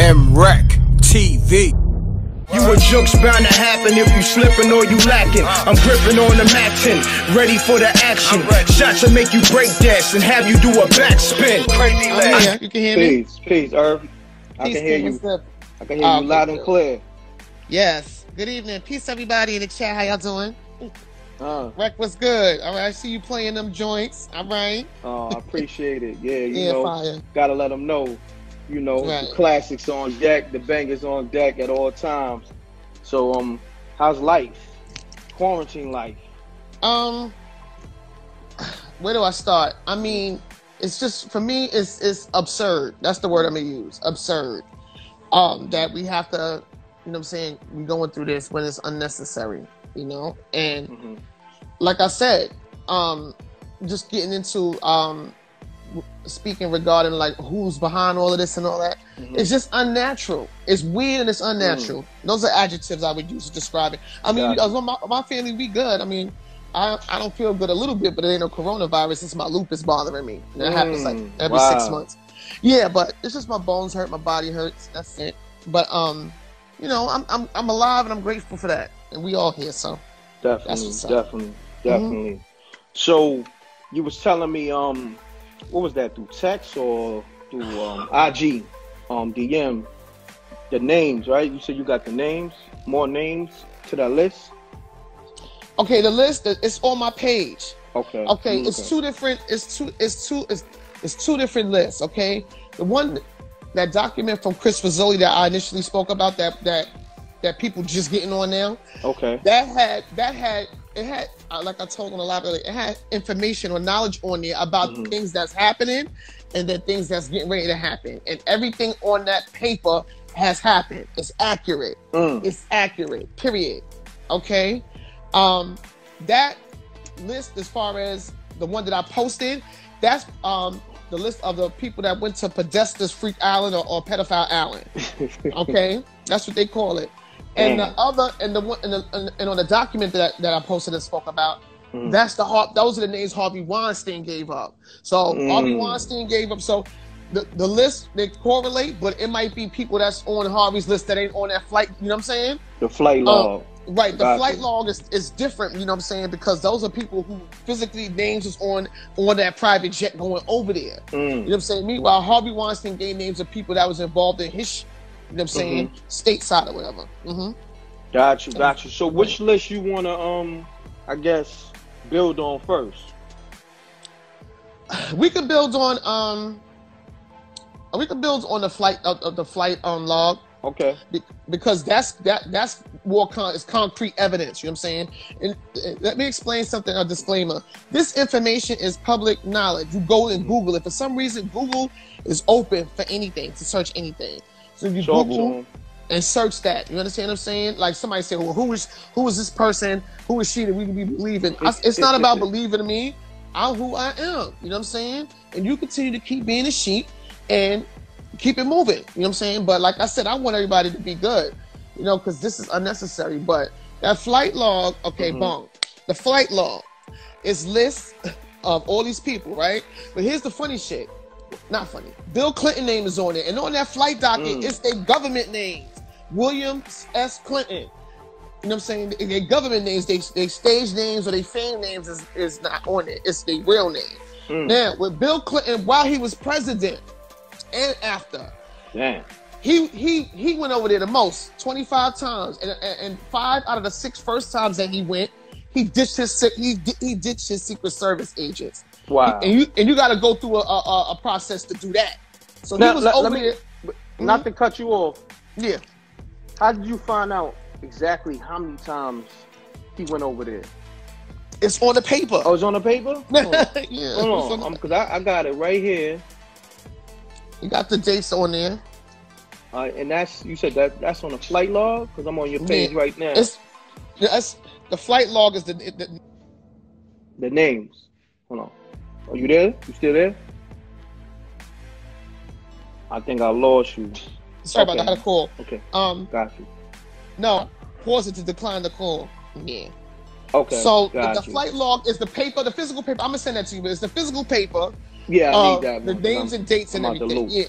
MRecktv. You a joke's bound to happen if you slipping or you lacking. I'm gripping on the matching, ready for the action. Shots will make you break dance and have you do a backspin. Crazy legs. Yeah, you can hear me? Peace, Irv. I can hear you. I can hear you loud and clear. Yes. Good evening. Peace, everybody in the chat. How y'all doing? Reck, what's good? All right, I see you playing them joints. All right. Oh, I appreciate it. Yeah, you know, fire. Gotta let them know. You know, the classics on deck, the bangers on deck at all times. So, how's life? Quarantine life? Where do I start? I mean, it's just, for me, it's absurd. That's the word I'm gonna use. Absurd. That we have to, you know what I'm saying, we're going through this when it's unnecessary, you know? And like I said, just getting into speaking regarding like who's behind all of this and all that, it's just unnatural. It's weird and it's unnatural. Those are adjectives I would use to describe it. I mean, my family, we good. I mean, I don't feel good a little bit, but it ain't no coronavirus. It's my lupus bothering me. That happens like every 6 months. Yeah, but it's just my bones hurt, my body hurts. That's it. But you know, I'm alive and I'm grateful for that. And we all here, so definitely. So you was telling me what was that, through text or through IG, DM, the names, right? You said you got the names, more names to that list? Okay, the list is on my page. Okay. Okay, it's two different lists, okay? The one, that document from Chris Fazoli that I initially spoke about, that people just getting on now. Okay. It had like I told on a lot earlier, it had information or knowledge on there about things that's happening and the things that's getting ready to happen. And everything on that paper has happened. It's accurate. It's accurate, period. Okay? That list, as far as the one that I posted, that's the list of the people that went to Podesta's Freak Island or Pedophile Island. Okay? That's what they call it. And the other, and on the document that I posted and spoke about, those are the names Harvey Weinstein gave up. So Harvey Weinstein gave up. So the list, they correlate, but it might be people that's on Harvey's list that ain't on that flight. You know what I'm saying? The flight log. Right. The flight log is different. You know what I'm saying? Because those are people who physically names is on that private jet going over there. You know what I'm saying? Meanwhile, Harvey Weinstein gave names of people that was involved in his. You know what I'm saying? Stateside or whatever. Got you. So which list you want to, I guess, build on first? We could build on, the flight log. Okay. Because that's more it's concrete evidence. You know what I'm saying? And let me explain something. A disclaimer: this information is public knowledge. You go and Google it. For some reason, Google is open for anything, to search anything. So you Google and search that. You understand what I'm saying? Like somebody say, well, who is this person? Who is she that we can be believing? It's not about believing in me. I'm who I am. You know what I'm saying? And you continue to keep being a sheep and keep it moving. You know what I'm saying? But like I said, I want everybody to be good, you know, because this is unnecessary. But that flight log, okay, boom. The flight log is lists of all these people, right? But here's the funny shit. Not funny. Bill Clinton name is on it, and on that flight docket, it's their government names. William S. Clinton. You know what I'm saying? Their government names, they stage names or their fame names is not on it. It's their real name. Now, with Bill Clinton, while he was president and after, he went over there the most, 25 times, and 5 out of the 6 first times that he went, he ditched his Secret Service agents. Wow. And you got to go through a process to do that. So now, he was over there. Not to cut you off. Yeah. How did you find out exactly how many times he went over there? It's on the paper. Oh, it's on the paper? Yeah. Hold on, because I got it right here. You got the dates on there. And you said that's on the flight log? Because I'm on your page right now. The flight log is the names. Hold on. Are you there? You still there? I think I lost you. Sorry about that. I had a call. Okay. Got you. No, pause it to decline the call. Yeah. Okay. So the flight log is the paper, the physical paper. I'm gonna send that to you, but it's the physical paper. Yeah, I need that. The names and dates and everything. Yeah.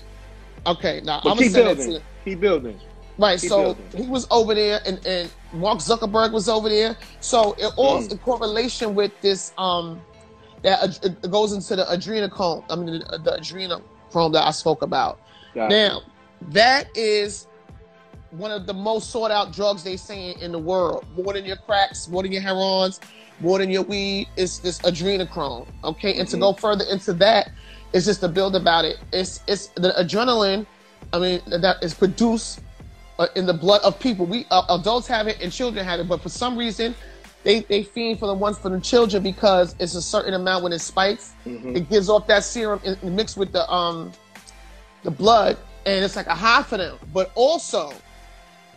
Okay, now but I'm gonna send it to you. Keep building. Right, so he was over there, and Mark Zuckerberg was over there. So it all in correlation with this, that it goes into the adrenochrome. I mean, the adrenochrome that I spoke about. Gotcha. Now, that is one of the most sought out drugs they say in the world. More than your cracks, more than your heroins, more than your weed. It's this adrenochrome. Okay, and to go further into that, it's just to build about it. It's the adrenaline. I mean, that is produced in the blood of people. We adults have it and children have it, but for some reason they fiend for the children because it's a certain amount when it spikes. It gives off that serum and mixed with the blood, and it's like a high for them. But also,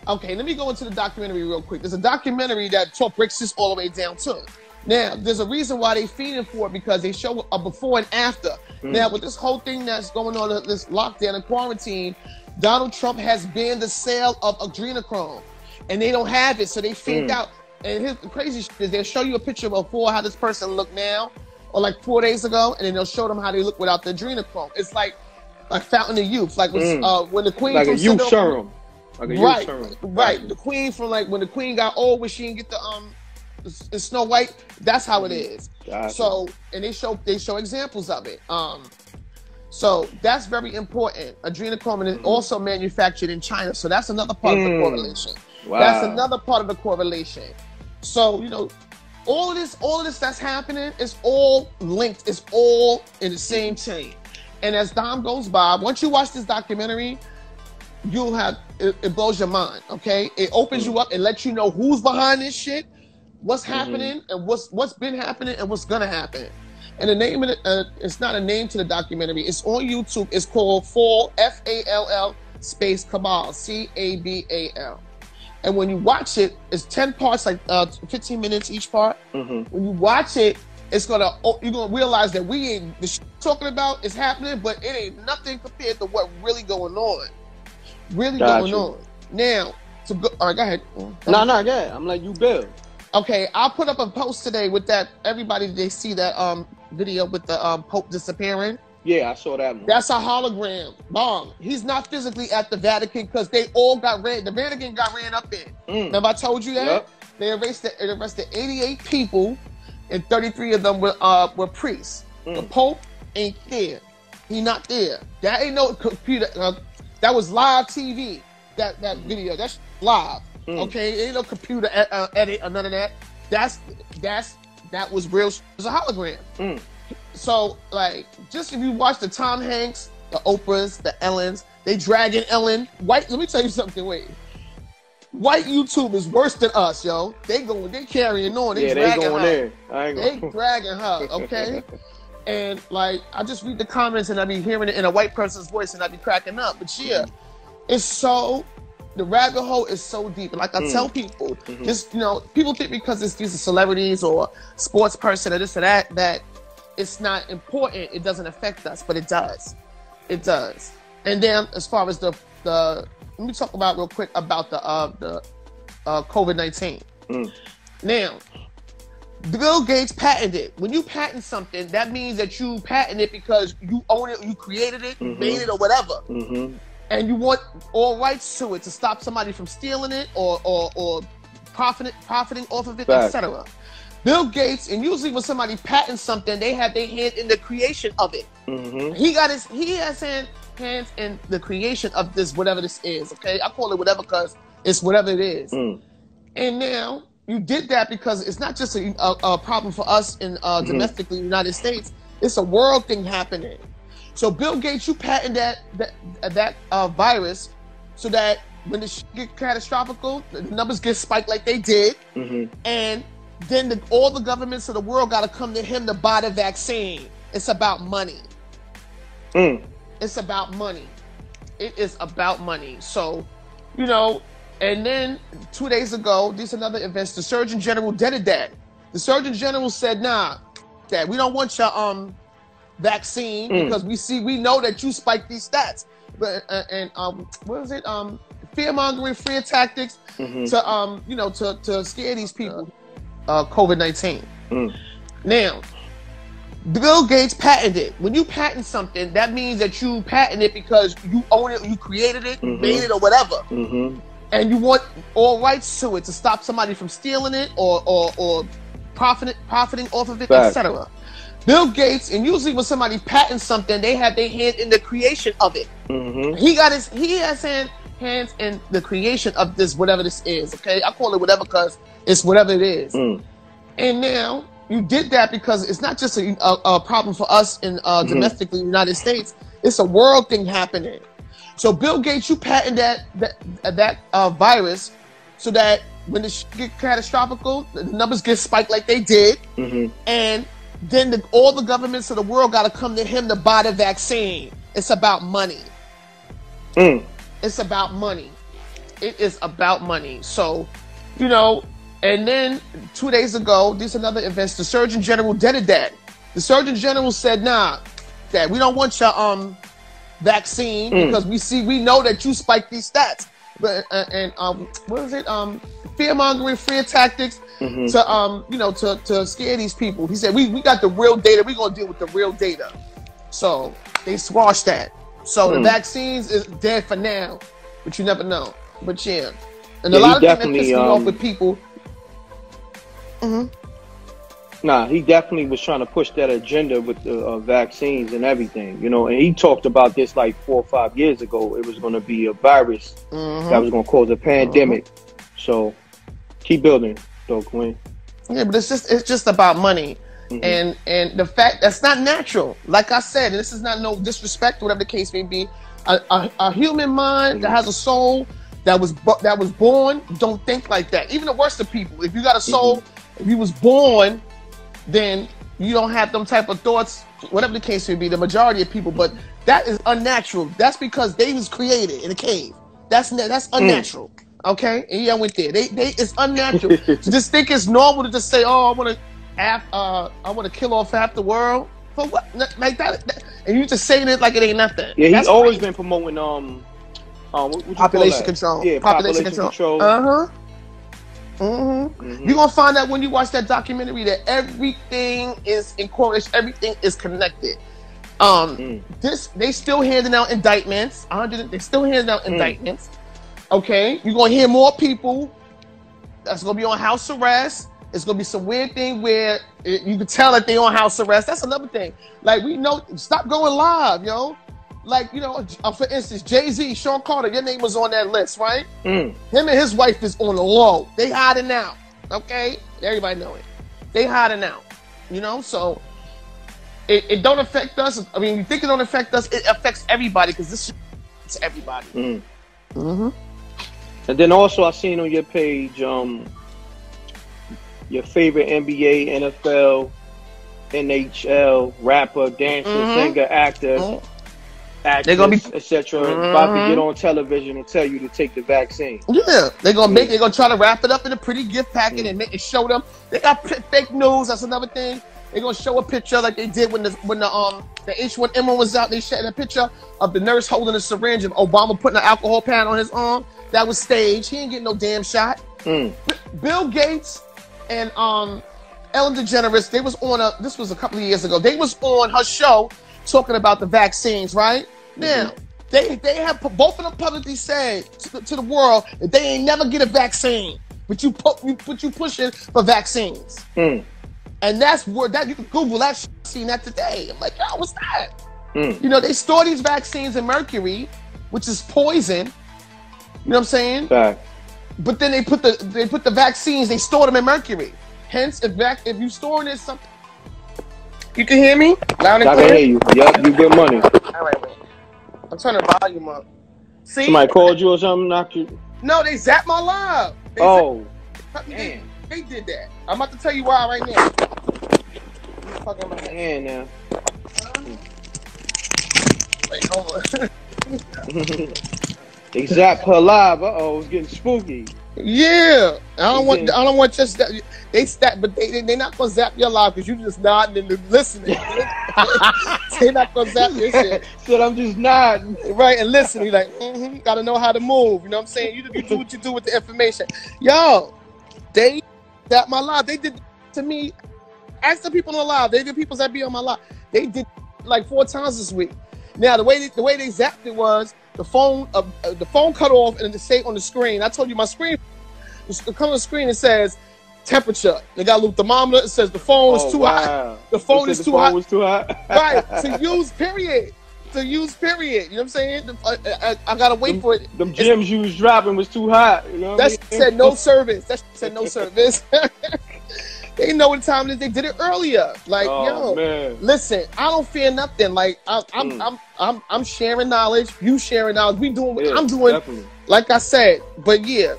okay, let me go into the documentary real quick. There's a documentary that breaks this all the way down too. Now, there's a reason why they feeding for it, because they show a before and after. Now, with this whole thing that's going on, this lockdown and quarantine, Donald Trump has banned the sale of adrenochrome, and they don't have it, so they freaked out. And here's the crazy shit is they'll show you a picture before how this person looked now, or like 4 days ago, and then they'll show them how they look without the adrenochrome. It's like Fountain of Youth, like when the Queen like from a youth serum, right. The Queen from when the Queen got old, when she didn't get the Snow White. That's how it is. Gotcha. So, and they show examples of it. So that's very important. Adrenochrome is also manufactured in China. So that's another part of the correlation. Wow. That's another part of the correlation. So, all of this that's happening is all linked. It's all in the same chain. And as time goes by, once you watch this documentary, you'll have, it blows your mind, okay? It opens you up and lets you know who's behind this shit, what's happening, and what's been happening and what's gonna happen. And the name of it, it's not a name to the documentary. It's on YouTube. It's called Fall, F-A-L-L space Cabal, C-A-B-A-L. And when you watch it, it's 10 parts, like 15 minutes each part. When you watch it, you're gonna realize that the shit talking about is happening, but it ain't nothing compared to what really going on. Going on. Now, all right, go ahead. Go ahead. I'm like, you build. Okay, I'll put up a post today with that. Everybody, they see that video with the Pope disappearing. Yeah, I saw that one. That's a hologram bomb. He's not physically at the Vatican because they all got ran. The Vatican got ran up in. Remember I told you that? Yep. They arrested 88 people, and 33 of them were priests. The Pope ain't there. He not there. That ain't no computer. That was live TV. That video. That's live. Okay, ain't no computer edit or none of that. That was real. It was a hologram. So, like, just if you watch the Tom Hanks, the Oprahs, the Ellens, they dragging Ellen. Let me tell you something. Wait, white YouTube is worse than us, yo. They carrying on. They dragging her. They dragging her. Okay. And like, I just read the comments and I be hearing it in a white person's voice and I be cracking up. But yeah, it's so. The rabbit hole is so deep. And like I tell people, just, people think because these are celebrities or sports person or this or that it's not important. It doesn't affect us, but it does. It does. And then as far as the let me talk about real quick about the COVID-19. Now, Bill Gates patented it. When you patent something, that means that you patent it because you own it, you created it, you made it or whatever. And you want all rights to it to stop somebody from stealing it or profiting off of it, etc. Bill Gates, and usually when somebody patents something, they have their hand in the creation of it. He has hands in the creation of this, whatever this is. Okay, I call it whatever because it's whatever it is. And now you did that because it's not just a problem for us in domestically United States. It's a world thing happening. So Bill Gates, you patent that virus so that when the shit get catastrophical, the numbers get spiked like they did, and then all the governments of the world got to come to him to buy the vaccine. It's about money. It's about money. It is about money. So, and then 2 days ago, these another events, the Surgeon General did that. The Surgeon General said, nah, that we don't want your vaccine because we know that you spike these stats. But what was it? Fear mongering, fear tactics to scare these people. COVID-19. Now, Bill Gates patented it. When you patent something, that means that you patent it because you own it, you created it, you made it, or whatever. And you want all rights to it to stop somebody from stealing it or profiting off of it, etc. Bill Gates, and usually when somebody patents something, they have their hand in the creation of it. He has hands in the creation of this, whatever this is. Okay, I call it whatever because it's whatever it is. And now you did that because it's not just a problem for us in domestically in the United States. It's a world thing happening. So Bill Gates, you patent that virus so that when the shit get catastrophical, the numbers get spiked like they did, and then all the governments of the world got to come to him to buy the vaccine. It's about money. It's about money. It is about money. So, you know, and then 2 days ago, there's another event. The Surgeon General did that. The Surgeon General said, "Nah, that we don't want your vaccine because we know that you spike these stats." But what is it? Fear mongering, fear tactics to you know, to scare these people. He said, "We got the real data. We're gonna deal with the real data." So they squashed that. So the vaccines is dead for now, but you never know. But yeah, and a lot of things that piss me off with people. Nah, he definitely was trying to push that agenda with the vaccines and everything, you know. And he talked about this like 4 or 5 years ago. It was going to be a virus that was going to cause a pandemic. So keep building, though, Queen. Yeah, but it's just about money, and the fact that's not natural. Like I said, and this is not no disrespect, whatever the case may be. A human mind that has a soul that was born don't think like that. Even the worst of people, if you got a soul, if you was born, then you don't have them type of thoughts, whatever the case may be, the majority of people. But that is unnatural. That's because they was created in a cave. That's unnatural. Okay? And yeah, I went there. It's unnatural. To just think it's normal to just say, "Oh, I want to kill off half the world." For what? Like that? And you just saying it like it ain't nothing. Yeah, he's always been promoting population control. Yeah, population control. You're gonna find out when you watch that documentary that everything is in correlation, everything is connected. They still handing out indictments. They still handing out indictments. Okay, you're gonna hear more people that's gonna be on house arrest. It's gonna be some weird thing where you can tell that they on house arrest. That's another thing. Like, we know, stop going live, yo. Like, you know, for instance, Jay-Z, Sean Carter, your name was on that list, right? Him and his wife is on the low. They hiding out, okay? Everybody know it. They hiding out, you know? So it don't affect us. I mean, you think it don't affect us, it affects everybody because this shit affects everybody. And then also I seen on your page your favorite NBA, NFL, NHL, rapper, dancer, singer, actor, actress, etc. About to get on television and tell you to take the vaccine. Yeah, they're gonna try to wrap it up in a pretty gift packet and make it show them. They got fake news. That's another thing. They're gonna show a picture like they did when the H1N1 was out. They showed a picture of the nurse holding a syringe and Obama putting an alcohol pad on his arm. That was staged. He ain't getting no damn shot. Bill Gates and Ellen DeGeneres, they was on this was a couple of years ago. They was on her show talking about the vaccines, right? Now, they have both of them publicly said to the world that they ain't never get a vaccine, but you pushing for vaccines. And that's where you can Google that shit. I've seen that today. I'm like, yo, what's that? You know, they store these vaccines in mercury, which is poison. You know what I'm saying? Fact. But then they put the vaccines, they store them in mercury. Hence, if you storing this something, you can hear me? Loud and clear? I can hear you. Yep, you get money. All right, wait. I'm turning the volume up. See? Somebody called you or something? Knocked you? No, they zapped my live. They did that. I'm about to tell you why right now. Fucking my hand now. Wait, hold on. They zapped her live. Uh-oh, it's getting spooky. Yeah, I don't want just that. But they're not gonna zap your live because you just nodding and listening. They're not gonna zap your shit. So I'm just nodding, right, and listening. Like, gotta know how to move. You know what I'm saying? You do what you do with the information. Yo, they zapped my live. They did to me Ask the people on the live. They the people that be on my live. They did like 4 times this week. Now the way they zapped it was the phone cut off and it stayed on the screen. I told you my screen. It comes on the screen. It says temperature. They got a little thermometer. It says the phone is too hot. The phone is too hot. Was too hot. Right. To use period. To use period. You know what I'm saying? I gotta wait for it. Them gems you was dropping was too hot. You know that said no service. That said no service. They know what time it is. They did it earlier. Like, yo, man. Listen, I don't fear nothing. Like, I'm sharing knowledge. You sharing knowledge. We doing what I'm doing. Definitely. Like I said, but yeah.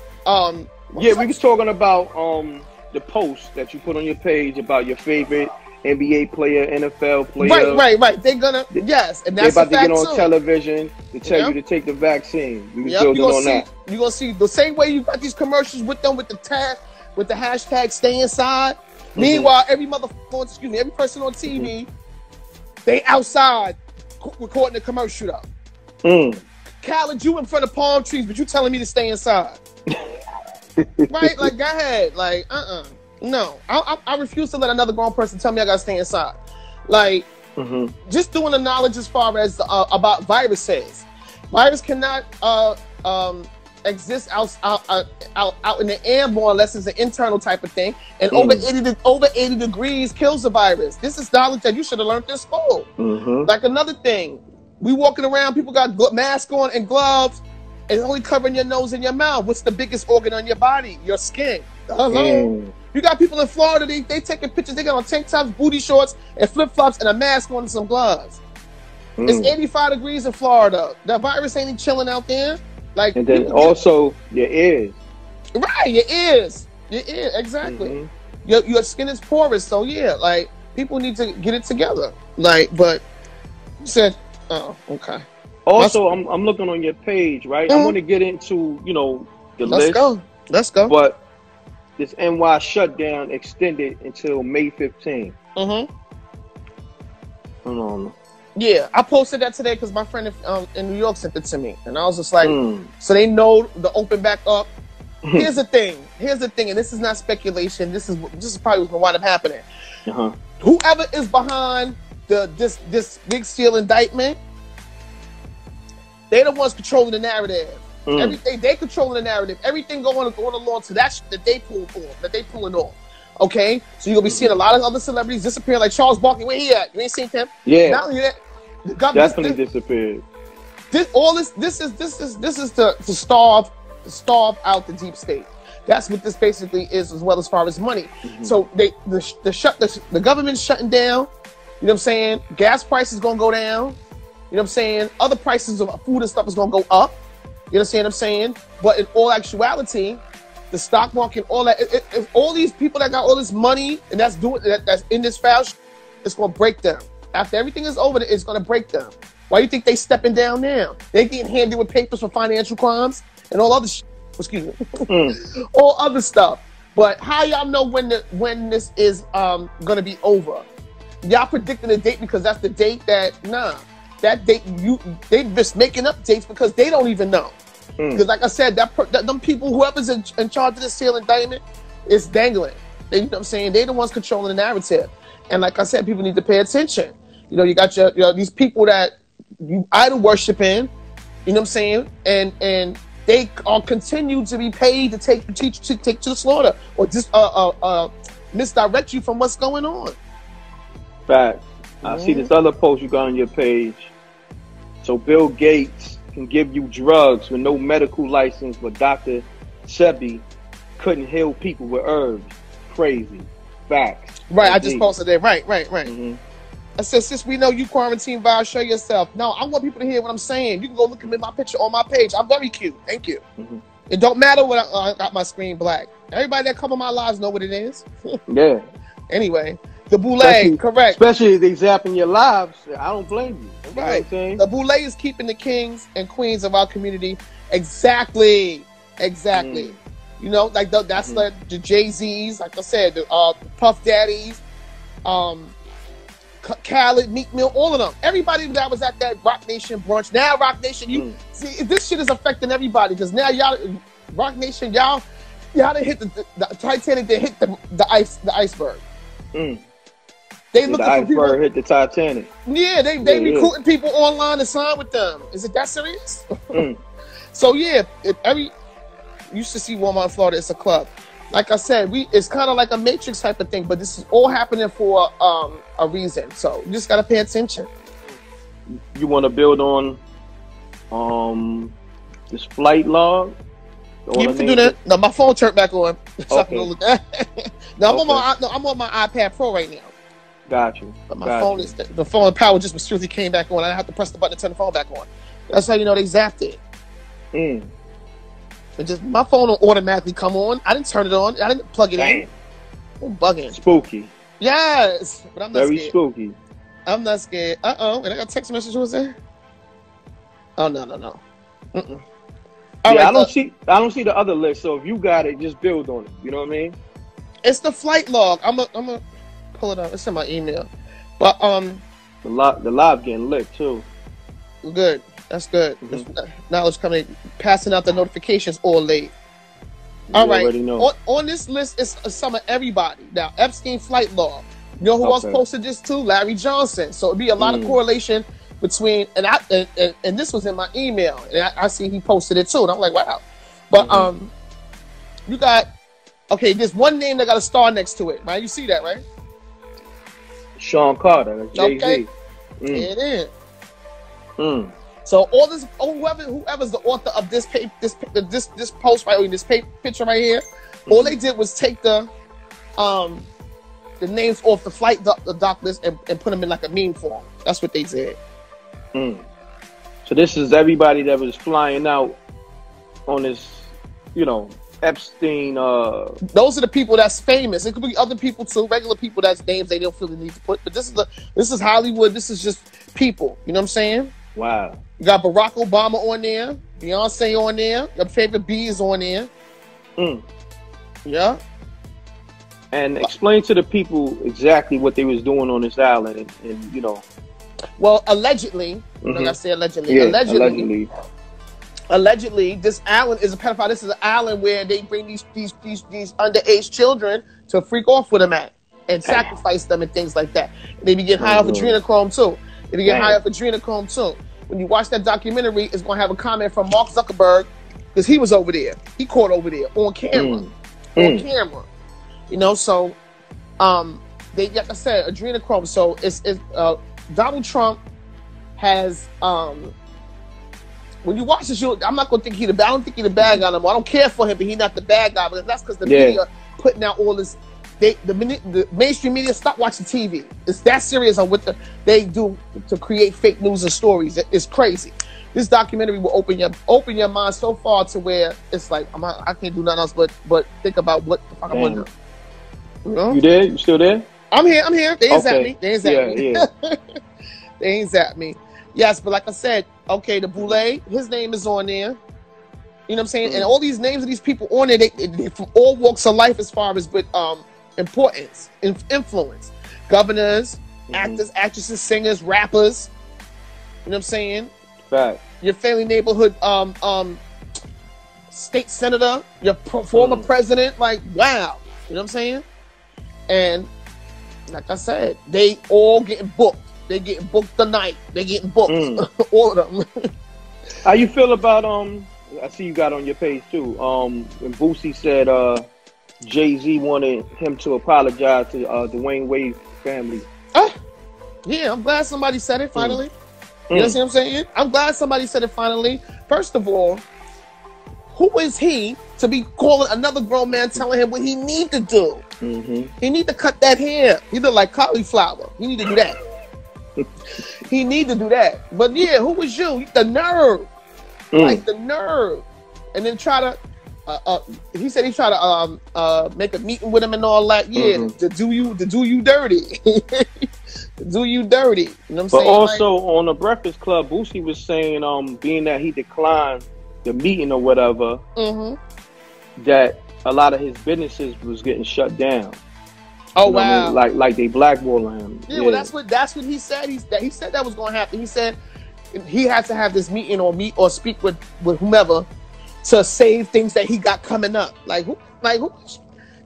We was talking about the post that you put on your page about your favorite NBA player, NFL player. Right. They're gonna and that's about to get on television to tell you to take the vaccine. We was building on that. You're gonna see the same way you got these commercials with them with the tag. With the hashtag stay inside. Meanwhile, every person on TV, they outside recording the commercial though. Khaled, you in front of palm trees, but you telling me to stay inside. Right? Like, go ahead. Like, no. I refuse to let another grown person tell me I gotta stay inside. Like, just doing the knowledge as far as about viruses. Virus cannot exist out in the air more unless it's an internal type of thing, and over 80 degrees kills the virus. This is knowledge that you should have learned in school. Like another thing, we walking around, people got masks on and gloves, and only covering your nose and your mouth. What's the biggest organ on your body? Your skin. Hello. You got people in Florida, they taking pictures, they got on tank tops, booty shorts, and flip-flops, and a mask on and some gloves. It's 85 degrees in Florida. That virus ain't chilling out there. Like, and then also your ears. Right, your ears. Exactly. Your skin is porous, so yeah, like people need to get it together. Like, but you said, oh, okay. Also, I'm looking on your page, right? I want to get into, the list. Let's go. But this NY shutdown extended until May 15th. Hold on. Yeah, I posted that today because my friend in New York sent it to me, and I was just like, so they know to open back up. Here's the thing, and this is not speculation. This is probably what's going to wind up happening. Whoever is behind this big steel indictment, they're the ones controlling the narrative. Everything they controlling the narrative. Everything going along to that shit that they pulling off. Okay, so you're gonna be seeing a lot of other celebrities disappear, like Charles Barkley. Where he at? You ain't seen him? Yeah. Not only that, the government definitely disappeared. This is to starve out the deep state. That's what this basically is, as well as far as money. So the government's shutting down. You know what I'm saying? Gas prices gonna go down. You know what I'm saying? Other prices of food and stuff is gonna go up. You understand what I'm saying? But in all actuality, the stock market, all that, if all these people that got all this money and that's in this foul shit, it's gonna break them. After everything is over, it's gonna break them. Why do you think they stepping down now? They getting handed with papers for financial crimes and all other shit. Excuse me, all other stuff. But how y'all know when this is gonna be over? Y'all predicting the date because that's the date that that date they just making up dates because they don't even know. Because like I said, them people, whoever's in charge of this seal indictment, is dangling. You know what I'm saying? They're the ones controlling the narrative. And like I said, people need to pay attention. You got these people that you idol worshiping, you know what I'm saying? And they are continue to be paid to take to the slaughter or just misdirect you from what's going on. Fact. I see this other post you got on your page. So Bill Gates can give you drugs with no medical license, but Dr. Sebi couldn't heal people with herbs. Crazy. Facts. Right, I just posted that. Right. I said, since we know you quarantine virus, show yourself. No, I want people to hear what I'm saying. You can go look at my picture on my page. I'm very cute. Thank you. It don't matter what I got my screen black. Everybody that come on my lives know what it is. Yeah. Anyway, the boule, correct. Especially if they zapping your lives, I don't blame you. Right. The boule is keeping the kings and queens of our community. Exactly. You know, like that's the Jay-Z's, like I said, the Puff Daddies, Khaled, Meek Mill, all of them. Everybody that was at that Rock Nation brunch. Now Rock Nation, you see, this shit is affecting everybody because now y'all, Rock Nation, y'all done hit the Titanic, they hit the iceberg. They looking the for people. iceberg hit the Titanic. Yeah, they recruiting people online to sign with them. Is it that serious? So yeah, if you used to see Walmart in Florida, it's a club. Like I said, it's kind of like a Matrix type of thing, but this is all happening for a reason. So you just gotta pay attention. You want to build on this flight log? You can do that. No, my phone turned back on. So I can go look at it. No, I'm on my iPad Pro right now. Got you. But my phone is the phone power just mysteriously came back on. I have to press the button to turn the phone back on. That's how you know they zapped it. It just my phone will automatically come on. I didn't turn it on. I didn't plug it in. I'm bugging. Spooky. Yes, but I'm not very scared. Spooky. I'm not scared. And I got a text message. What was that? Oh no. Yeah, right, I don't see the other list. So if you got it, just build on it. You know what I mean? It's the flight log. I'm gonna pull it up. It's in my email. But the live getting lit too. Good. That's good. Now it's coming, passing out the notifications all late. All right. On this list is some of everybody. Now, Epstein flight log. You know who else posted this too? Larry Johnson. So it'd be a lot of correlation between and this was in my email, and I see he posted it too, and I'm like, wow. But you got there's one name that got a star next to it, right? You see that, right? Sean Carter, Jay-Z. Okay. It is. So all this, whoever's the author of this post right, or this picture right here, all they did was take the names off the flight doc list and put them in like a meme form. That's what they did. So this is everybody that was flying out on this, Epstein. Those are the people that's famous. It could be other people too, regular people that's names they don't feel the need to put. But this is Hollywood. This is just people. You know what I'm saying? Wow. You got Barack Obama on there, Beyonce on there, your favorite B is on there. Yeah. And explain to the people exactly what they was doing on this island, and Well, allegedly, like I say, allegedly, allegedly, this island is a pedophile. This is an island where they bring these underage children to freak off with them at and sacrifice them and things like that. And they be getting high off adrenochrome too. They be getting high off adrenochrome too. When you watch that documentary, it's gonna have a comment from Mark Zuckerberg because he was over there. He caught over there on camera, on camera. So they, like I said, adrenochrome. So it's Donald Trump has when you watch this, I'm not gonna think I don't think he's the bad guy anymore. I don't care for him, but he's not the bad guy. But that's because the media putting out all this. The mainstream media stop watching TV. It's that serious on what they do to create fake news and stories. It's crazy. This documentary will open your mind so far to where it's like I can't do nothing else but think about what the fuck I'm gonna do. You there? You still there? I'm here. They ain't zap me. They ain't zap me. They ain't zap me. Yes, but like I said, the Boule, his name is on there. You know what I'm saying? And all these names of these people on there, they from all walks of life as far as importance, influence. Governors, actors, actresses, singers, rappers. You know what I'm saying? Right. Your family neighborhood state senator, your former president, like, wow. You know what I'm saying? And like I said, they all getting booked. They getting booked tonight. They getting booked. All of them. How you feel about I see you got on your page too. When Boosie said Jay-Z wanted him to apologize to Dwayne Wade's family. Yeah, I'm glad somebody said it finally. You know what I'm saying? I'm glad somebody said it finally. First of all, who is he to be calling another grown man telling him what he need to do? He need to cut that hair. He look like cauliflower. He need to do that. He need to do that. But yeah, who was you? The nerve. Like the nerve. And then try to he said he tried to make a meeting with him and all that. Yeah, to do you dirty. To do you dirty. You know what I'm saying? But also on the Breakfast Club, Boosie was saying being that he declined the meeting or whatever, that a lot of his businesses was getting shut down. Oh, wow. I mean? Like they blackballing him. Yeah, well, that's what he said. He said that was going to happen. He said he had to have this meeting or meet or speak with whomever to save things that he got coming up. Like who?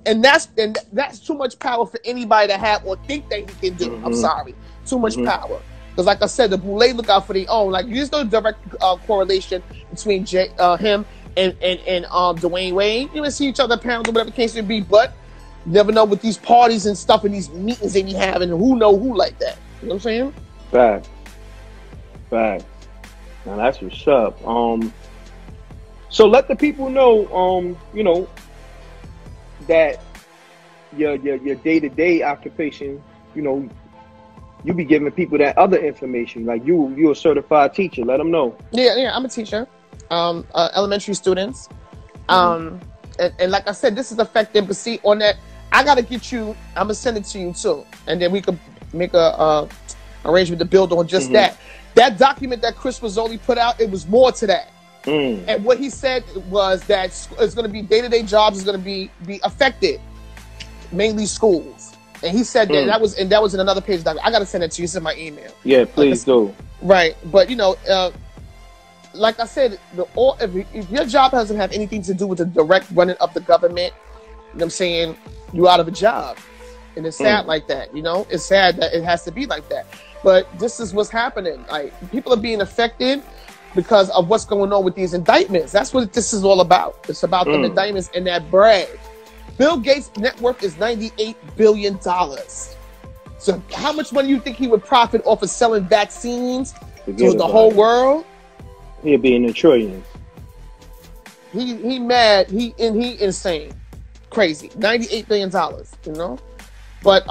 And that's too much power for anybody to have or think that he can do. I'm sorry. Too much power. Because like I said, the Boulay look out for their own. Like, there's no direct correlation between him and Dwayne Wade. You may see each other at panels or whatever the case may be, but you never know with these parties and stuff and these meetings they be having, who know who like that. You know what I'm saying? Fact. Now that's what's up. So let the people know, you know, that your day-to-day occupation, you know, you be giving people that other information. Like you're a certified teacher. Let them know. Yeah, I'm a teacher. Elementary students. And like I said, this is effective. But see, on that, I gotta get you. I'm gonna send it to you too, and then we could make a arrangement to build on just that. That document that Chris Rizzoli put out, it was more to that. And what he said was that it's going to be day-to-day jobs is going to be affected, mainly schools. And he said that that was in another page. I got to send it to you. It's in my email. Yeah, please do. Right, but you know, like I said, if your job doesn't have anything to do with the direct running of the government, you know what I'm saying, you're out of a job. And it's sad like that, you know? It's sad that it has to be like that. But this is what's happening. Like, people are being affected because of what's going on with these indictments. That's what this is all about. It's about the indictments and that bread. Bill Gates' net worth is $98 billion. So how much money do you think he would profit off of selling vaccines to the whole world? He'd be in the trillions. He mad. He insane. Crazy. $98 billion, you know? But,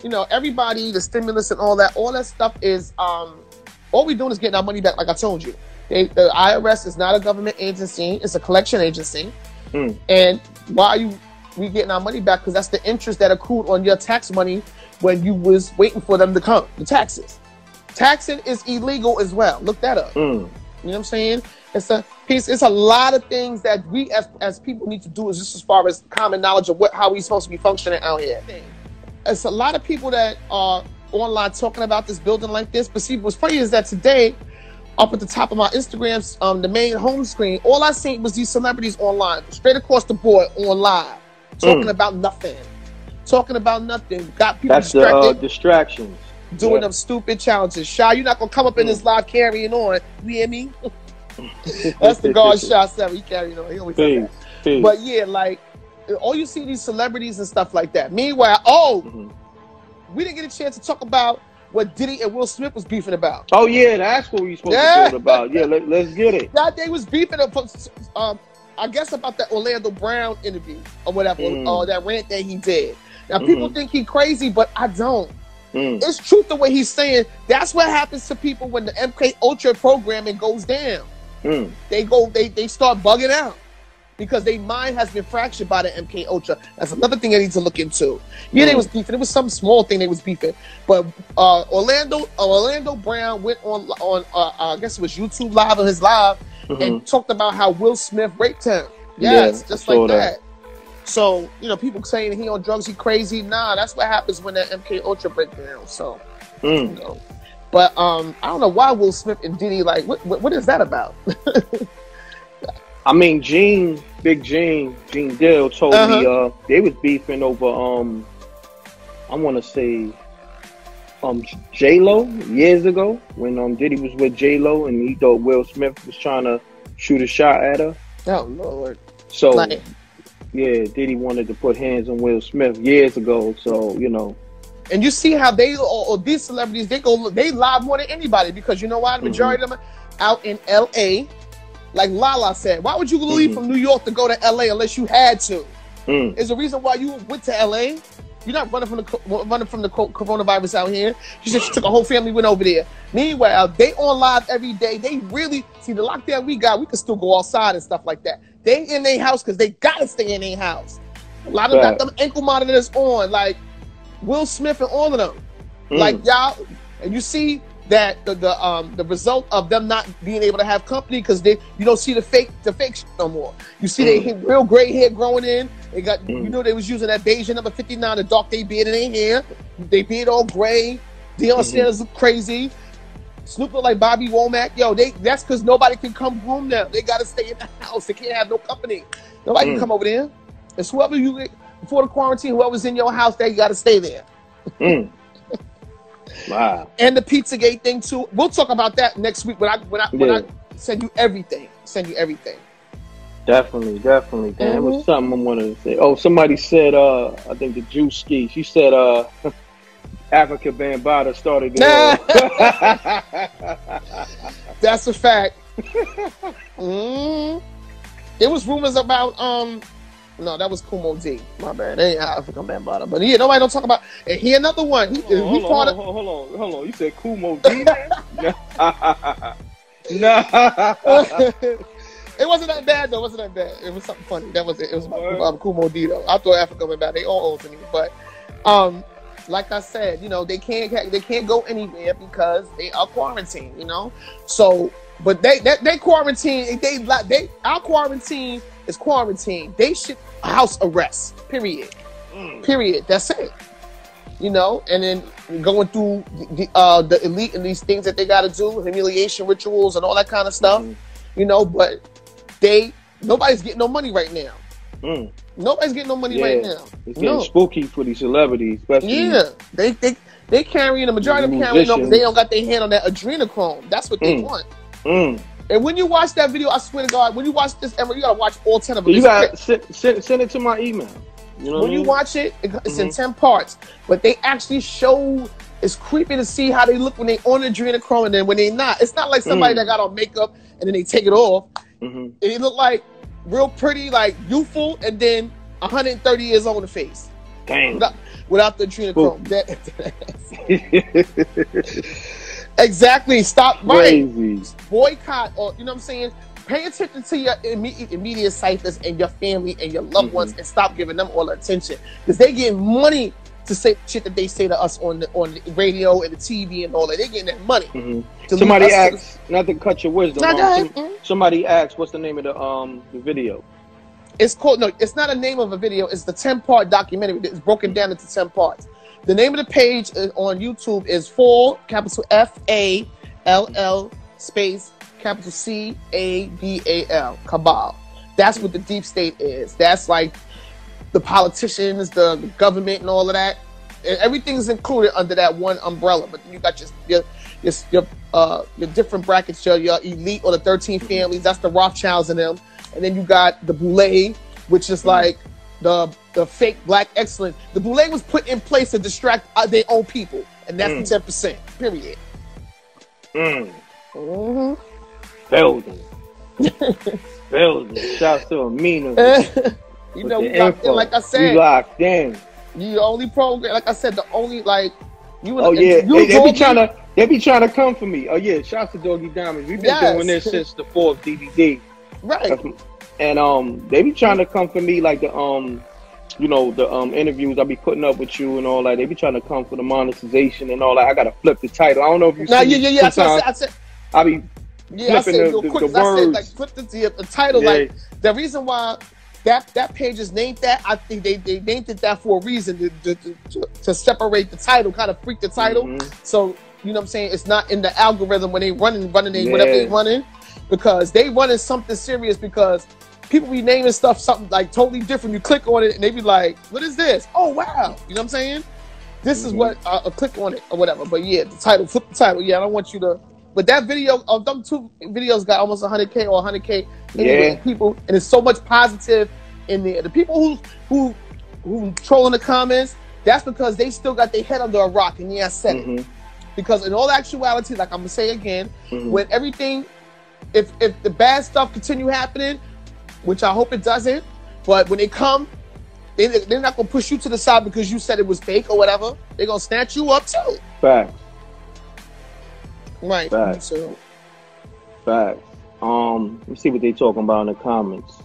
you know, everybody, the stimulus and all that stuff is, all we're doing is getting our money back, like I told you. The IRS is not a government agency. It's a collection agency. And why are we getting our money back? Because that's the interest that accrued on your tax money when you was waiting for them to come, the taxes. Taxing is illegal as well. Look that up. You know what I'm saying? It's a lot of things that we as people need to do, is just as far as common knowledge of how we supposed to be functioning out here. It's a lot of people that are online talking about this building like this, but see, what's funny is that today, up at the top of my Instagram's the main home screen, all I seen was these celebrities online, straight across the board, on live, talking about nothing. Got people distracted. The distractions. Doing them stupid challenges. Shy, you're not gonna come up in this live carrying on. You hear me? That's the guard Shy 7. He carrying on. He always does that. But yeah, like, all you see these celebrities and stuff like that. Meanwhile, we didn't get a chance to talk about what Diddy and Will Smith was beefing about. Oh yeah, that's what we supposed to talk about. Yeah, let's get it. That they was beefing I guess about that Orlando Brown interview or whatever, or that rant that he did. Now people think he crazy, but I don't. It's truth the way he's saying. That's what happens to people when the MK Ultra programming goes down. They start bugging out because their mind has been fractured by the MK Ultra. That's another thing I need to look into. Yeah, they was beefing. It was some small thing they was beefing, but Orlando Brown went on I guess it was YouTube Live on his live and talked about how Will Smith raped him. Yes, just like that. So, you know, people saying he on drugs, he crazy. Nah, that's what happens when that MK Ultra break down. So, you know. But I don't know why Will Smith and Diddy, like, what is that about? I mean, Big Gene Dill told me they was beefing over I want to say J-Lo years ago when Diddy was with J-Lo and he thought Will Smith was trying to shoot a shot at her. Oh Lord! So yeah, Diddy wanted to put hands on Will Smith years ago. So you know. And you see how these celebrities, they live more than anybody, because you know why? The majority of them are out in L.A. Like Lala said, why would you leave from New York to go to L.A. unless you had to? Is the reason why you went to L.A. You're not running from the coronavirus out here. She said she took a whole family, went over there. Meanwhile, they on live every day. They really see the lockdown we got. We can still go outside and stuff like that. They in their house because they gotta stay in their house. A lot of them got them ankle monitors on, like Will Smith and all of them. Like y'all, and you see that the result of them not being able to have company because you don't see the fake shit no more. You see they real gray hair growing in. They got you know they was using that beige number 59 to dark they beard in their hair. They beard all gray. Deion Sanders look crazy. Snoop look like Bobby Womack. Yo, that's because nobody can come home now. They gotta stay in the house. They can't have no company. Nobody can come over there. It's whoever you get. before the quarantine, whoever's in your house, they got to stay there. Wow. And the Pizzagate thing too. We'll talk about that next week when I send you everything. Definitely. Damn, it was something I wanted to say. Oh, somebody said, I think the Juice Ski. She said, Africa Bambaataa started it all. That's a fact. There was rumors about no, that was Kumo D. My bad. They ain't African Bambaataa. But yeah, nobody don't talk about. And here another one. Hold on. You said Kumo D? No. It wasn't that bad though. It wasn't that bad. It was something funny. That was it. It was about Kumo D though. I thought Africa Bambaataa. They all old to me, but like I said, you know, they can't go anywhere because they are quarantined. You know, so but they quarantine. Our quarantine is quarantine. They should house arrest. Period. Period. That's it. You know, and then going through the elite and these things that they got to do, humiliation rituals and all that kind of stuff. You know, but nobody's getting no money right now. Nobody's getting no money right now. It's getting spooky for these celebrities, especially. Yeah, they carrying, the majority of them carrying because they don't got their hand on that adrenochrome. That's what they want. And when you watch that video, I swear to God, when you watch this, Emma, you gotta watch all 10 of them. You gotta send it to my email. You know when you watch it, it's in 10 parts. But they actually show. It's creepy to see how they look when they on adrenochrome and then when they not. It's not like somebody that got on makeup and then they take it off. And they look like real pretty, like youthful, and then 130 years old in the face. Dang. Without the adrenochrome. Exactly. Stop. Crazy. Right. Boycott, or you know what I'm saying? Pay attention to your immediate ciphers and your family and your loved ones, and stop giving them all the attention, because they get money to say shit that they say to us on the radio and the TV and all that. They're getting that money. Somebody asked, not to cut your wisdom. Somebody asked, what's the name of the video? It's called, no, it's not a name of a video. It's the 10-part documentary. It's broken down into 10 parts. The name of the page on YouTube is FALL, capital FALL space capital CABAL, Cabal. That's what the deep state is. That's like the politicians, the government, and all of that. And everything's included under that one umbrella. But then you got your different brackets, your elite or the 13 families. That's the Rothschilds in them. And then you got the Boule, which is like the fake black excellence. The Boule was put in place to distract their own people, and that's the 10%. Period. Building. Shouts to Amina. You know, we locked in, like I said. We locked in. You the only program, like I said, the only like you. They be trying to come for me. Oh yeah, shouts to Doggy Diamonds. We've been doing this since the 4th DVD. Right. And they be trying to come for me, like the you know, the interviews I be putting up with you and all that. They be trying to come for the monetization and all that. I gotta flip the title. I don't know if you see. I said. I be flipping the words. I said, like, flip the title. Like, the reason why that page is named that, I think they named it that for a reason, to separate the title, kind of freak the title. So, you know what I'm saying? It's not in the algorithm when they running whatever they running, because they running something serious, because people be naming stuff something like totally different. You click on it and they be like, what is this? Oh, wow. You know what I'm saying? This is what, click on it or whatever. But yeah, the title, flip the title. Yeah, I don't want you to. But that video, them 2 videos got almost 100K or 100K anyway, people, and there's so much positive in there. The people who trolling the comments, that's because they still got their head under a rock, and I said it. Because in all actuality, like I'm gonna say again, when everything, if the bad stuff continue happening, which I hope it doesn't, but when they come, they're not gonna push you to the side because you said it was fake or whatever. They're gonna snatch you up too. Facts. Right. Facts. So. Facts. Let's see what they talking about in the comments.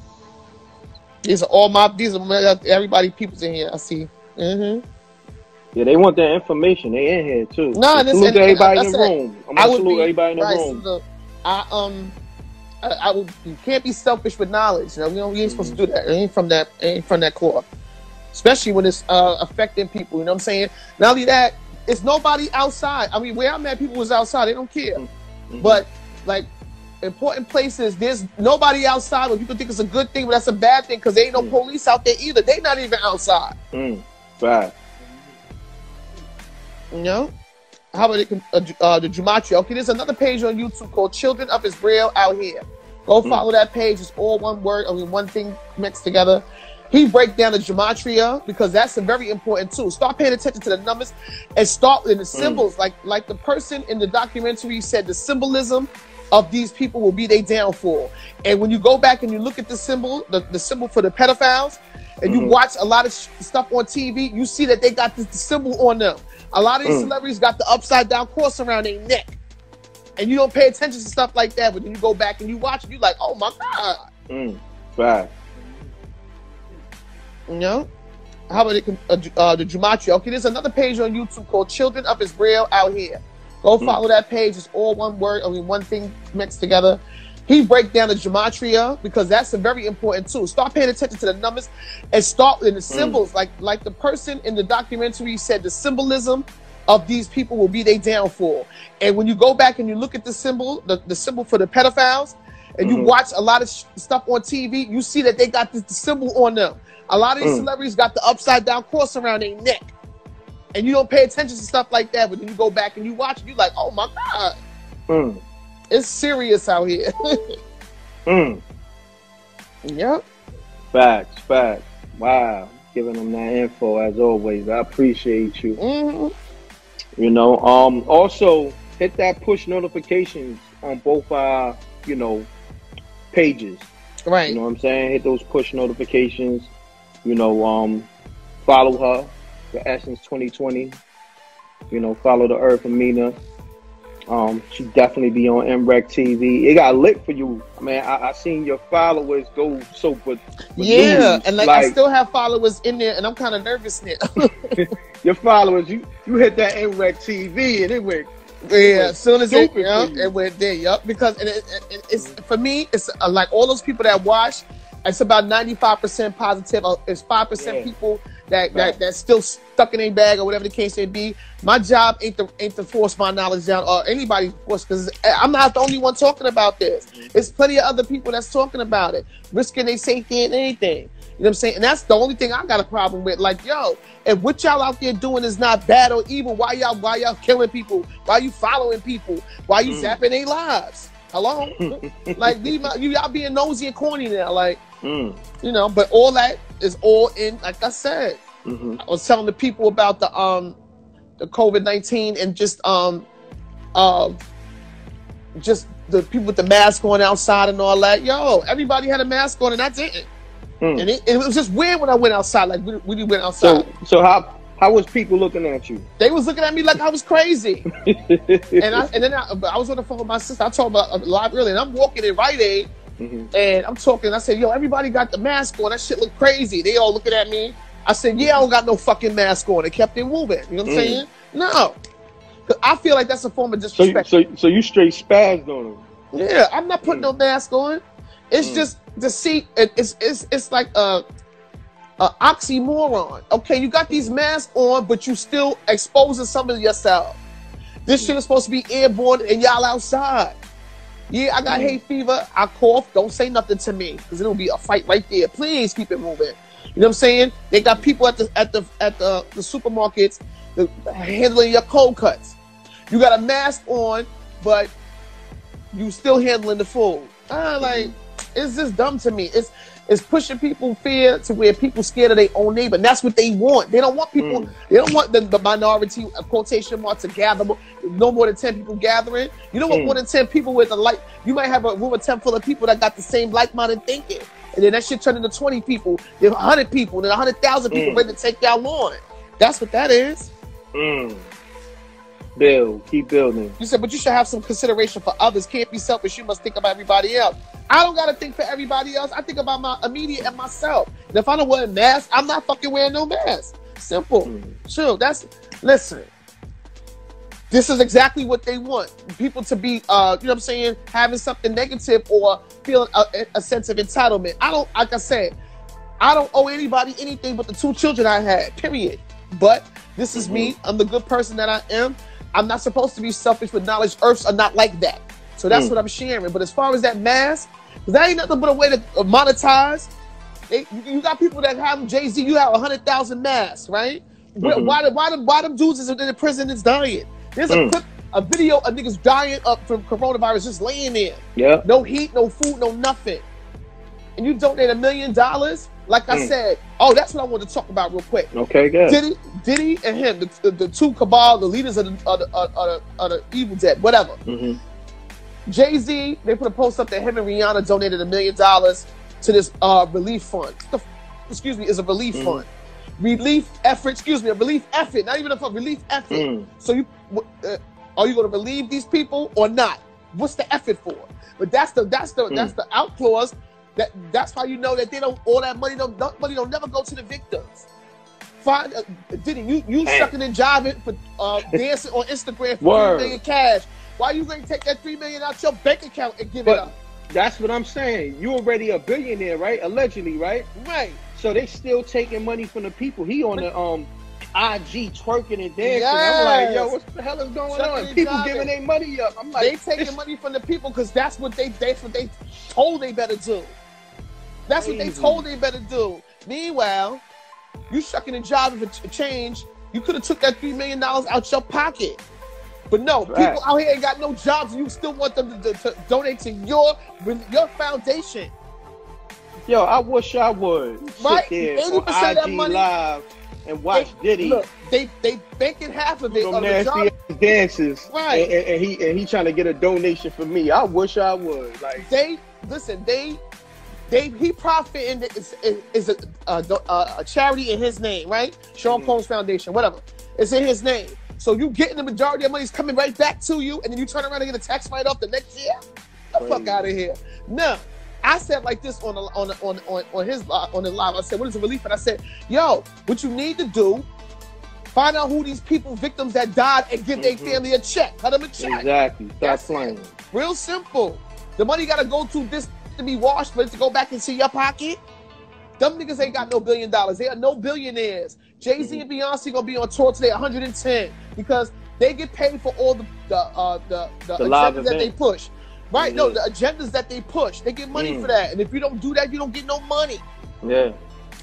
These are everybody people's in here. I see. Yeah, they want that information. They in here too. No, salute to everybody in the room. I'm gonna salute everybody in the room. So you can't be selfish with knowledge. You know, we ain't supposed to do that. It ain't from that core. Especially when it's affecting people. You know what I'm saying? Not only that, it's nobody outside. I mean, where I'm at, people was outside. They don't care. But like, important places, there's nobody outside. When people think it's a good thing, but that's a bad thing because there ain't no police out there either. They not even outside. Right. You know? How about it, the gematria? Okay, there's another page on YouTube called Children of Israel Out Here. Go follow that page. It's all one word, one thing mixed together. He breaks down the gematria because that's a very important too. Start paying attention to the numbers and start in the symbols. Like the person in the documentary said, the symbolism of these people will be their downfall. And when you go back and you look at the symbol, the symbol for the pedophiles, and you watch a lot of stuff on TV, you see that they got the symbol on them. A lot of these celebrities got the upside down cross around their neck. And you don't pay attention to stuff like that, but then you go back and you watch it, you're like, oh my God. Right. You know? How about it, the gematria? Okay, there's another page on YouTube called Children of Israel Out Here. Go follow that page. It's all one word, one thing mixed together. He breaks down the gematria because that's a very important too. Start paying attention to the numbers and start in the symbols. Like the person in the documentary said, the symbolism of these people will be their downfall. And when you go back and you look at the symbol, the symbol for the pedophiles, and you watch a lot of stuff on TV, you see that they got the symbol on them. A lot of these celebrities got the upside down cross around their neck. And you don't pay attention to stuff like that, but then you go back and you watch it, you're like, oh my God. It's serious out here. Yep. Facts. Wow. Giving them that info as always. I appreciate you. You know, also hit that push notifications on both our, pages. Right. You know what I'm saying? Hit those push notifications. You know, follow her, the Essence 2020. You know, follow the Earth Amina. She definitely be on MRecktv. It got lit for you, man. I seen your followers go so but yeah, and like I still have followers in there, and I'm kind of nervous now. Your followers, you hit that MRecktv, and it went. Yeah, as soon as it went there, because it's for me, it's like all those people that watch. It's about 95% positive. It's 5% people that's still stuck in a bag or whatever the case may be. My job ain't to force my knowledge down or anybody's force, because I'm not the only one talking about this. There's plenty of other people that's talking about it, risking their safety and anything. You know what I'm saying? And that's the only thing I got a problem with. Like, yo, if what y'all out there doing is not bad or evil, why y'all killing people? Why you following people? Why you zapping their lives? Hello? Like, y'all being nosy and corny now. Like, but all that is all in, like I said. I was telling the people about the COVID-19 and just the people with the mask on outside and all that. Yo, everybody had a mask on and I didn't. And it was just weird when I went outside. Like, we went outside. So how was people looking at you? They was looking at me like I was crazy. and then I was on the phone with my sister. I told her a lot earlier, and I'm walking in Rite Aid, and I'm talking. I said, yo, everybody got the mask on. That shit look crazy. They all looking at me. I said, yeah, I don't got no fucking mask on. They kept it moving. You know what I'm saying? No. Because I feel like that's a form of disrespect. So you straight spazzed on them? Yeah, I'm not putting no mask on. It's just to see. It's like a oxymoron. Okay, you got these masks on, but you still exposing some of yourself. This shit is supposed to be airborne and y'all outside. Yeah, I got hay fever. I cough. Don't say nothing to me, because it'll be a fight right there. Please keep it moving. You know what I'm saying? They got people at the supermarkets handling your cold cuts. You got a mask on, but you still handling the food. Like, it's just dumb to me. It's pushing people fear to where people scared of their own neighbor. And that's what they want. They don't want people. They don't want the minority quotation mark to gather. No more than 10 people gathering. You don't want more than 10 people with a like. You might have a room of 10 full of people that got the same like-minded thinking, and then that shit turned into 20 people, then 100 people, then 100,000 people ready to take y'all on. That's what that is. Keep building. You said, but you should have some consideration for others. Can't be selfish. You must think about everybody else. I don't gotta think for everybody else. I think about my immediate and myself. And if I don't wear a mask, I'm not fucking wearing no mask. Simple. Sure. Listen. This is exactly what they want. People to be, you know what I'm saying, having something negative or feeling a sense of entitlement. Like I said, I don't owe anybody anything but the 2 children I had, period. But this is me. I'm the good person that I am. I'm not supposed to be selfish with knowledge. Earths are not like that. So that's what I'm sharing. But as far as that mask, because that ain't nothing but a way to monetize. You got people that have Jay-Z, you have 100,000 masks, right? Why them dudes is in the prison is dying? There's a video of niggas dying up from coronavirus just laying there. Yeah. No heat, no food, no nothing. And you donate $1 million, like I said. Oh, that's what I want to talk about real quick. Okay, good. Diddy and him, the two cabal, the leaders of the evil dead, whatever. Jay-Z, they put a post up that him and Rihanna donated $1 million to this relief fund. Excuse me, is a relief fund. Relief effort, a relief effort, not even a relief effort. So are you going to relieve these people or not? What's the effort for? But that's the out clause. That's how you know that they don't. All that money don't never go to the victims. Find Diddy, you sucking and jiving for dancing on Instagram for $3 million cash. Why you going to take that $3 million out your bank account and give it up? That's what I'm saying. You already a billionaire, right? Allegedly, right? Right. So they still taking money from the people. He on the IG twerking and dancing. Yes. I'm like, yo, what the hell is going on? People giving their money up. I'm like, they taking money from the people because that's what they told they better do. That's what they told they better do. Meanwhile, you shucking and jiving for change. You could have took that $3 million out your pocket. But no, people out here ain't got no jobs, and you still want them to donate to your foundation. Yo, I wish I would sit there on IG Live and watch Diddy. Look, they banking half of it on the nasty dances, right? And he trying to get a donation for me. I wish I would. Like he profiting is a charity in his name, right? Sean Combs Foundation, whatever. It's in his name. So you getting the majority of money is coming right back to you, and then you turn around and get a tax write-off the next year. Get the fuck out of here. No, I said like this on his live. I said, what is the relief? And I said, yo, what you need to do, find out who these people, victims that died, and give their family a check. Cut them a check. Exactly. That's playing. Real simple. The money got to go to this to be washed for it to go back into your pocket. Them niggas ain't got no $1 billion. They are no billionaires. Jay-Z and Beyonce gonna be on tour today, 110, because they get paid for all the agendas that they push. Right? No, the agendas that they push. They get money for that. And if you don't do that, you don't get no money. Yeah.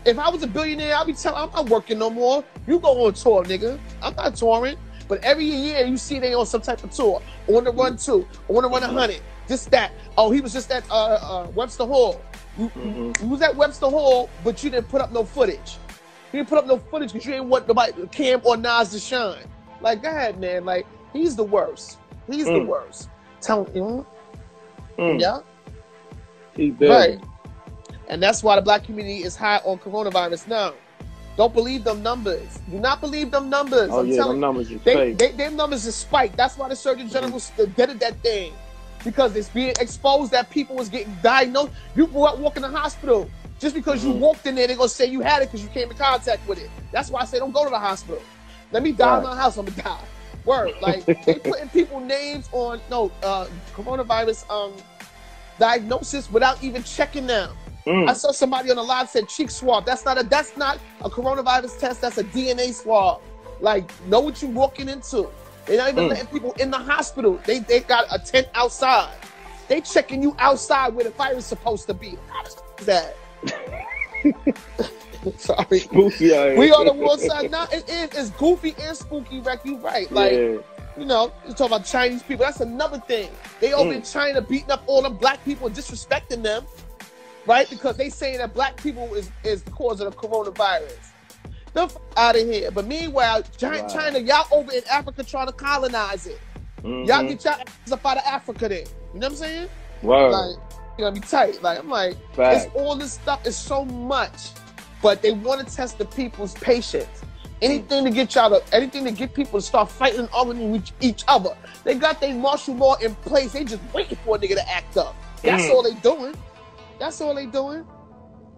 If I was a billionaire, I'd be telling I'm not working no more. You go on tour, nigga. I'm not touring. But every year you see they on some type of tour. I want to run 2. I want to run 100. Just that. Oh, he was just at Webster Hall. You was at Webster Hall, but you didn't put up no footage. You didn't put up no footage because you didn't want nobody, Cam or Nas, to shine. Like, go ahead, man. Like, he's the worst. He's the worst. Tell him. Yeah. He's bad. Right. And that's why the black community is high on coronavirus now. Don't believe them numbers. Do not believe them numbers. Oh, yeah, them numbers are fake. Them numbers is spiked. That's why the Surgeon General deaded that thing. Because it's being exposed that people was getting diagnosed. You go out walking to the hospital. Just because you walked in there, they're going to say you had it because you came in contact with it. That's why I say don't go to the hospital. Let me die in my house, I'm going to die. Word. Like, they putting people names on, coronavirus diagnosis without even checking them. I saw somebody on the live said cheek swab. That's not a coronavirus test. That's a DNA swab. Like, know what you're walking into. They're not even letting people in the hospital. They got a tent outside. They checking you outside where the virus is supposed to be. How is that? Sorry. Spooky. We on the war side now. It's goofy and spooky, Reck. You right. Like, you know, you talk about Chinese people. That's another thing. They over in China beating up all them black people and disrespecting them, right? Because they saying that black people is the cause of the coronavirus. The f out of here. But meanwhile, China, y'all over in Africa trying to colonize it. Y'all get y'all ass up out of Africa there. You know what I'm saying? Wow. Like, you gotta be tight. Like, I'm like, it's all this stuff is so much, but they want to test the people's patience. Anything to get people to start fighting and arguing with each other. They got their martial law in place. They just waiting for a nigga to act up. That's all they doing. That's all they doing.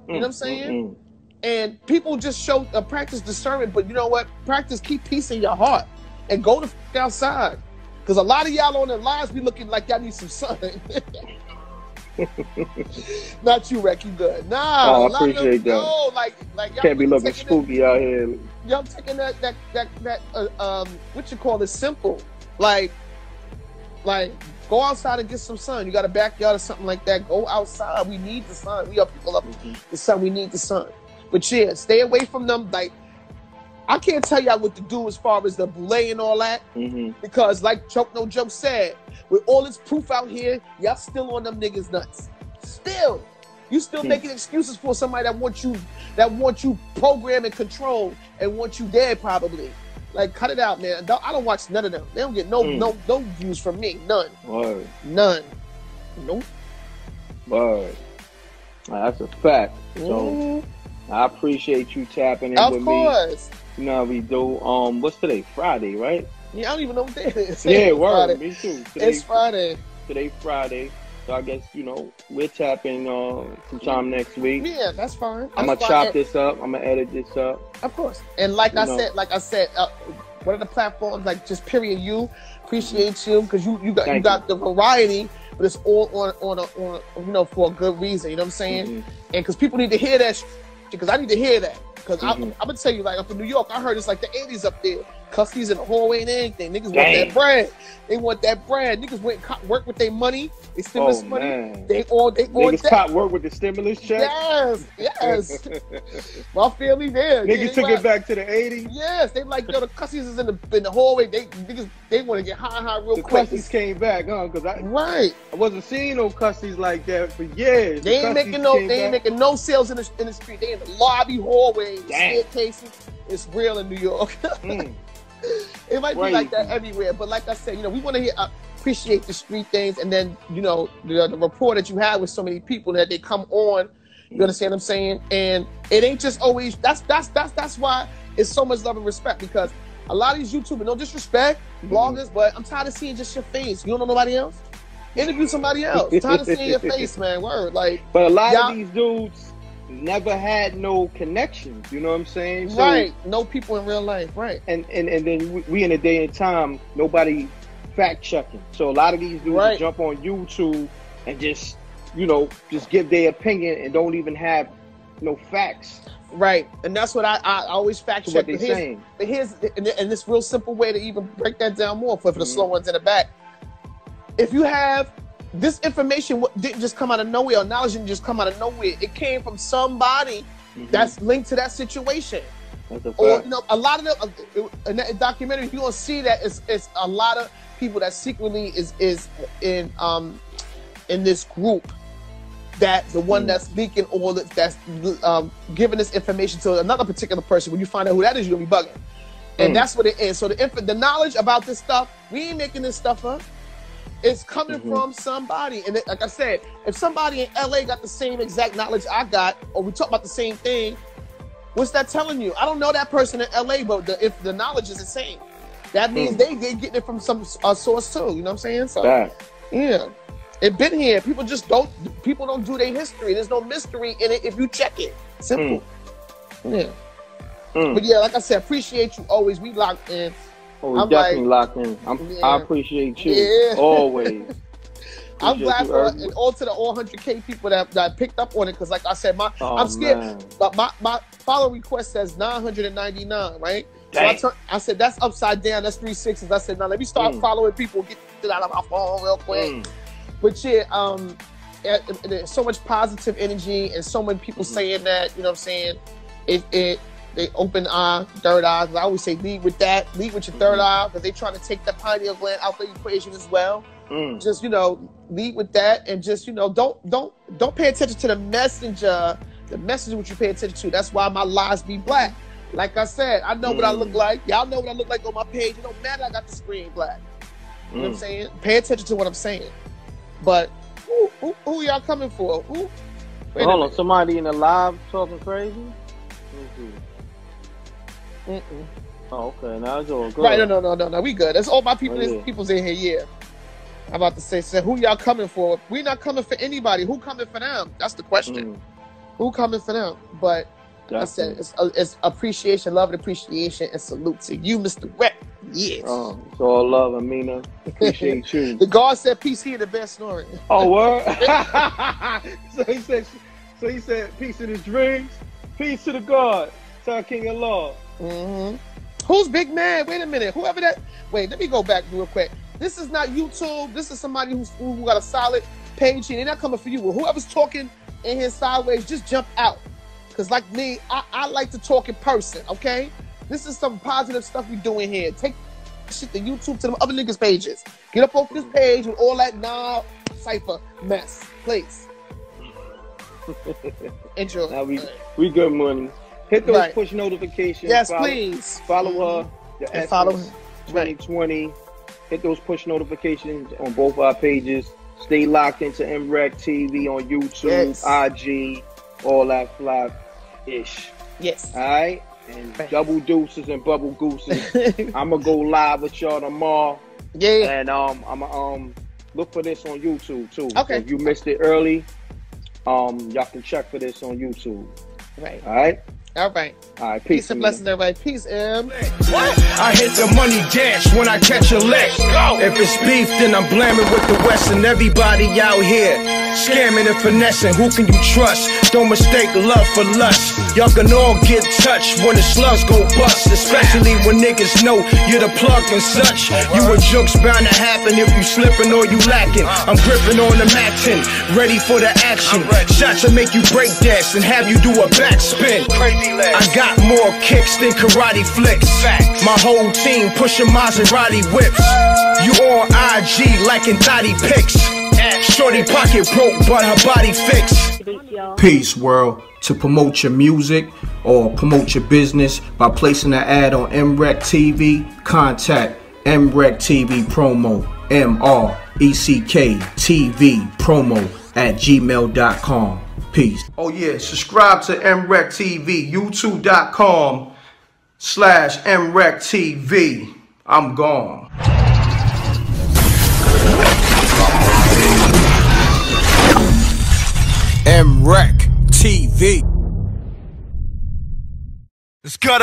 You know what I'm saying? And people just practice discernment, but you know what? Practice keep peace in your heart and go the f outside. Because a lot of y'all on the lives be looking like y'all need some sun. Not you, Reck, you good. Nah, I appreciate that. No, like y'all can't be looking spooky out here. Y'all taking that what you call it simple. Like Like, go outside and get some sun. You got a backyard or something like that. Go outside. We need the sun. We are people up the sun. We need the sun. But yeah, stay away from them. Like, I can't tell y'all what to do as far as the boule and all that. Because like Choke No Joke said, with all this proof out here, y'all still on them niggas nuts. Still. You still making excuses for somebody that wants you programmed and controlled and want you dead probably. Like, cut it out, man. I don't watch none of them. They don't get no views from me. None. Word. None. Nope. Word. That's a fact. So I appreciate you tapping in with me. Of course. You know how we do. What's today? Friday, right? Yeah, I don't even know what day it is. Yeah, word. Friday. Me too. It's Friday. Today's Friday. So I guess, we're tapping sometime next week. Yeah, that's fine. I'm going to chop this up. I'm going to edit this up. Of course. And like I said, one of the platforms, like just period, you appreciate you because you got the variety, but it's all on for a good reason. You know what I'm saying? And because people need to hear that because I need to hear that. Because I'm going to tell you, like, I'm from New York. I heard it's like the 80s up there. Custodies in the hallway and anything. Niggas want that bread. They want that bread. Niggas went and work with their money, their stimulus money. Man. They niggas caught work with the stimulus check. Yes. My family there. Niggas took it back to the 80s. Yes, they like, yo, the custodies is in the hallway. They want to get high real quick. The custodies came back, huh? Because I wasn't seeing no custodies like that for years. They ain't making no sales in the street. They in the lobby, hallway, staircases. It's real in New York. It might be like that everywhere, but like I said, we want to appreciate the street things, and then the rapport that you have with so many people that they come on. You understand what I'm saying? And it ain't just always. That's why it's so much love and respect, because a lot of these YouTubers, no disrespect, bloggers, but I'm tired of seeing just your face. You don't know nobody else? Interview somebody else. I'm tired of seeing your face, man. Word, like. But a lot of these dudes never had no connections, you know what I'm saying? So, right, no people in real life, right. And then we in a day and time, nobody fact checking. So a lot of these dudes jump on YouTube and just give their opinion and don't even have no facts. Right, and that's what I always fact check. What they're saying. But here's this real simple way to even break that down more for the slow ones in the back. If you have this information didn't just come out of nowhere, or knowledge didn't just come out of nowhere. It came from somebody that's linked to that situation. That's a fact. Or a lot of them in that documentary, you're gonna see that it's a lot of people that secretly is in this group, that the one that's leaking all that's giving this information to another particular person. When you find out who that is, you're gonna be bugging. And that's what it is. So the knowledge about this stuff, we ain't making this stuff up. It's coming from somebody. And like I said, if somebody in LA got the same exact knowledge I got, or we talk about the same thing, what's that telling you? I don't know that person in LA, but if the knowledge is the same, that means they getting it from some source too. You know what I'm saying? So yeah, it been here. People don't do their history. There's no mystery in it if you check it. Simple. Yeah. But yeah, like I said, appreciate you always. We locked in. Oh, we definitely locked in. I appreciate you always. I'm glad for and all to the all 100K people that picked up on it, because like I said, I'm scared. Man. But my follow request says 999, right? Dang. So I said that's upside down. That's 360s. I said now let me start following people, get it out of my phone real quick. But yeah, there's so much positive energy and so many people saying that. You know what I'm saying? They open eye, third eye. I always say lead with that. Lead with your third eye, because they're trying to take the pineal gland out the equation as well. Just lead with that, and just don't pay attention to the messenger. The message what you pay attention to. That's why my lies be black. Like I said, I know what I look like. Y'all know what I look like on my page. It don't matter. I got the screen black. You know what I'm saying? Pay attention to what I'm saying. But who y'all coming for? Hold on, somebody in the live talking crazy? Oh, okay. Now it's all good. Right, no. We good. That's all my people. People's in here. Yeah. I'm about to say, who y'all coming for? We not coming for anybody. Who coming for them? That's the question. Who coming for them? But I said it's appreciation, love and appreciation, and salute to you, Mr. Reck. Yes. Oh, it's all love, Amina. Appreciate you. The guard said, "Peace here, the best snoring." Oh, what? So he said, "Peace in his dreams. Peace to the God. Tell King of Law." Who's Big Man? Wait a minute. Whoever that. Wait, let me go back real quick. This is not YouTube. This is somebody who got a solid page here. They're not coming for you. Well, whoever's talking in here sideways, just jump out. Because like me, I like to talk in person, okay? This is some positive stuff we doing here. Take shit to YouTube, to them other niggas' pages. Get up off this page with all that cipher mess, please. Enjoy. Now we good money. Hit those push notifications. Yes, please. Follow her. The follow 2020. Hit those push notifications on both our pages. Stay locked into MRecktv on YouTube, IG, all that fly-ish. Yes. All right? And double deuces and bubble gooses. I'm going to go live with y'all tomorrow. Yeah. And I'm going to look for this on YouTube, too. Okay. So if you missed it early, y'all can check for this on YouTube. Right. All right? All right. All right. Peace and blessings, everybody. Peace, M. What? I hit the money dance when I catch a lick. If it's beef, then I'm blaming with the West and everybody out here. Scamming and finessing, who can you trust? Don't mistake love for lust. Y'all can all get touched when the slugs go bust. Especially when niggas know you're the plug and such. You a joke's bound to happen if you slipping or you lacking. I'm gripping on the Mac-10, ready for the action. Shots will make you break dance and have you do a backspin. I got more kicks than karate flicks. My whole team pushing Maserati whips. You on IG liking thotty pics. Shorty pocket broke, but her body fixed. Peace, world. To promote your music or promote your business by placing an ad on MRecktv, contact MRecktVpromo, MRecktVpromo @gmail.com. Peace. Oh yeah, subscribe to MRecktV, youtube.com/MRecktV. I'm gone. MRecktV. It's gotta